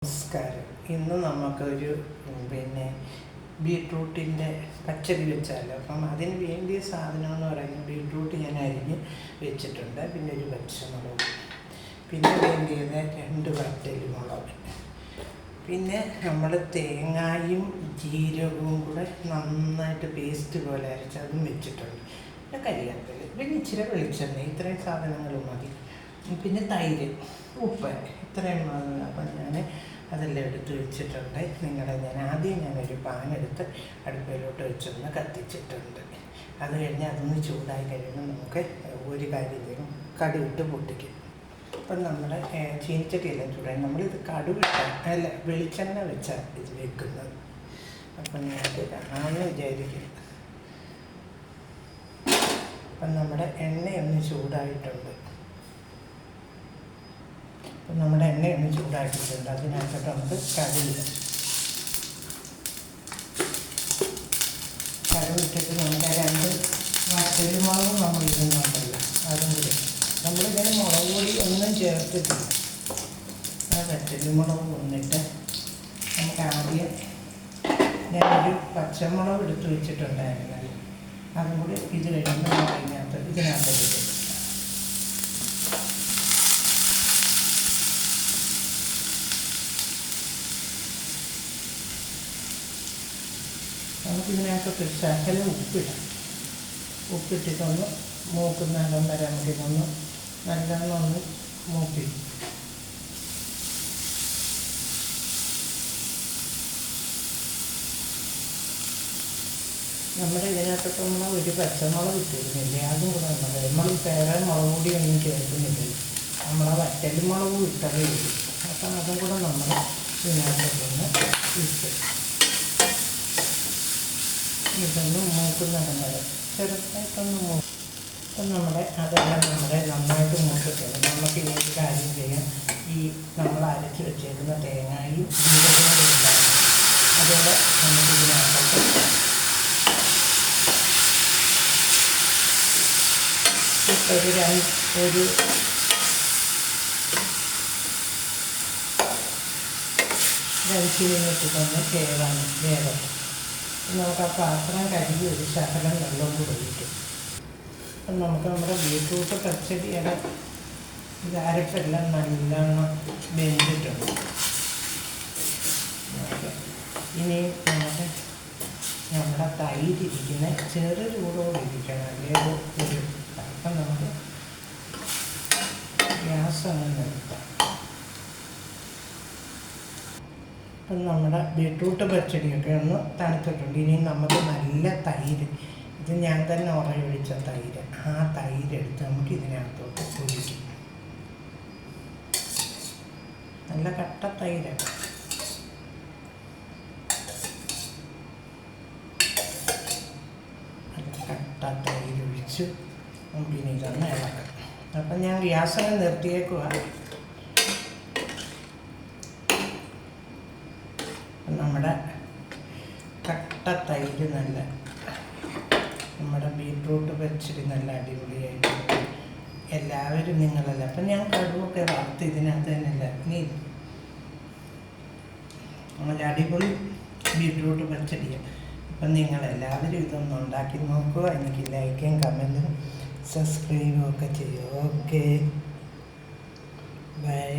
നമസ്കാരം. ഇന്ന് നമുക്കൊരു ബീട്രൂട്ടിൻ്റെ പച്ചടി വെച്ചാലോ. അപ്പം അതിന് വേണ്ടിയ സാധനം എന്ന് പറയുന്നത് ബീട്രൂട്ട് ഞാൻ അരിഞ്ഞ് വെച്ചിട്ടുണ്ട്, പിന്നെ ഒരു പച്ചമുളക്, പിന്നെ വേണ്ടിയത് 2 വറ്റൽമുളക്, പിന്നെ നമ്മൾ തേങ്ങയും ജീരകവും കൂടെ നന്നായിട്ട് പേസ്റ്റ് പോലെ അരച്ച് അതും വെച്ചിട്ടുണ്ട്, പിന്നെ കരിവേപ്പില, പിന്നെ ഇച്ചിരി വെളിച്ചെണ്ണ, ഇത്രയും സാധനങ്ങൾ മതി. പിന്നെ തൈര്, ഉപ്പ്, ഇത്രയും മതി. അപ്പം ഞാൻ അതെല്ലാം എടുത്ത് വെച്ചിട്ടുണ്ട്. ഞാനൊരു പാനെടുത്ത് അടുപ്പിലോട്ട് വെച്ചൊന്ന് കത്തിച്ചിട്ടുണ്ട്. അത് കഴിഞ്ഞ് അതൊന്ന് ചൂടായി കഴിയുമ്പോൾ നമുക്ക് ഒരു കാര്യം ചെയ്യും, കടുവിട്ട് പൊട്ടിക്കും. അപ്പം നമ്മൾ ചീനിച്ചട്ടിയെല്ലാം ചൂടായി നമ്മളിത് വെളിച്ചെണ്ണ വെച്ചാൽ ഇത് വെക്കുന്നത്. അപ്പം നിങ്ങൾക്ക് കാണാമെന്ന് വിചാരിക്കും. അപ്പം നമ്മുടെ എണ്ണയൊന്ന് ചൂടായിട്ടുണ്ട്. നമ്മുടെ എണ്ണയൊന്ന് ചൂടാക്കിയിട്ടുണ്ട്. അതിനകത്തോട്ട് നമുക്ക് കടുവിട്ടിട്ട് നമുക്ക് 2 വറ്റൽമുളകും നമ്മൾ ഇടുന്നുണ്ടല്ലോ, അതും കൂടി. നമ്മളിതിന് മുളക് പൊടി ഒന്നും ചേർത്തിട്ടില്ല. ആ വറ്റൽമുളക് വന്നിട്ട് നമുക്ക് ആദ്യം ഞാനൊരു പച്ചമുളക് എടുത്ത് വെച്ചിട്ടുണ്ടായിരുന്നല്ലോ, അതും കൂടി ഇത് കഴിയുമ്പോൾ ഇതിനകത്തോട്ട് ഇടും. നമുക്കിതിനകത്തൊക്കെ ശകലം ഉപ്പിട്ടിട്ടൊന്ന് മൂക്കുന്നിടം വരെ നമുക്കിതൊന്ന് നല്ലോണം മൂപ്പി. നമ്മുടെ ഇതിനകത്തൊക്കെ നമ്മൾ ഒരു പച്ചമുളക് ഇട്ടിരുന്നില്ലേ, അതും കൂടെ നമ്മൾ വേറെ മുളക് പൊടിയൊന്നും ചേർക്കുന്നില്ല. നമ്മളാ വറ്റൽമുളകും ഇട്ടതേ ഉള്ളൂ. അപ്പം അതും കൂടെ നമ്മൾ ഇതിനകത്തൊന്ന് ഇട്ട് ഇതൊന്ന് മൂക്കുന്നിടം വരെ ചെറുതായിട്ടൊന്ന് അപ്പം അതെല്ലാം നന്നായിട്ട് മൂത്തിട്ടുണ്ട്. നമുക്ക് ഇനി ഒരു കാര്യം ചെയ്യാം, ഈ നമ്മൾ അരച്ച് വെച്ചേക്കുന്ന തേങ്ങയും ജീരകവും കൂടി ഉണ്ടാകും. അതുപോലെ നമുക്കിതിനകത്ത് ഒരു 5 മിനിറ്റ് തന്നെ വേഗം നമുക്ക് ആ പാത്രം കഴുകി ഒരു ശകലം വെള്ളം കൂടെ ഒഴിക്കും. അപ്പം നമുക്ക് നമ്മുടെ ബീട്രൂട്ട് പച്ചടിയുടെ അരപ്പെല്ലാം നല്ലോണം വെന്തിട്ടുണ്ട്. ഇനി നമുക്ക് നമ്മുടെ തൈരിരിക്കുന്ന ചെറു ചൂടോടെ ഇരിക്കണം, അല്ലെങ്കിൽ ഒരു അപ്പം നമുക്ക് ഗ്യാസ് അങ്ങ് നിർത്താം. അപ്പം നമ്മുടെ ബീട്രൂട്ട് പച്ചടിയൊക്കെ ഒന്ന് തണുത്തിട്ടുണ്ട്. ഇനി നമുക്ക് നല്ല തൈര്, ഇത് ഞാൻ തന്നെ ഉറയൊഴിച്ച തൈര്, ആ തൈരെടുത്ത് നമുക്ക് ഇതിനകത്തോട്ട് ഒഴിക്കും. നല്ല കട്ട തൈര്. നല്ല കട്ട തൈരൊഴിച്ച് പിന്നെ ഇതൊന്ന് ഇളക്കാം. അപ്പം ഞാൻ ഗ്യാസൊക്കെ നിർത്തിയേക്കുക. നമ്മുടെ കട്ട തൈര് നമ്മുടെ ബീട്രൂട്ട് പച്ചടി നല്ല അടിപൊളിയായിട്ട് എല്ലാവരും നിങ്ങളല്ല. അപ്പം ഞാൻ കടുവൊക്കെ വറുത്ത് ഇതിനകത്ത് തന്നെയല്ല. ഇനി നല്ല അടിപൊളി ബീട്രൂട്ട് പച്ചടിയാണ്. അപ്പം നിങ്ങളെല്ലാവരും ഇതൊന്ന് ഉണ്ടാക്കി നോക്കുക. എനിക്ക് ലൈക്കും കമൻറ്റും സബ്സ്ക്രൈബും ഒക്കെ ചെയ്യുക. Okay, by.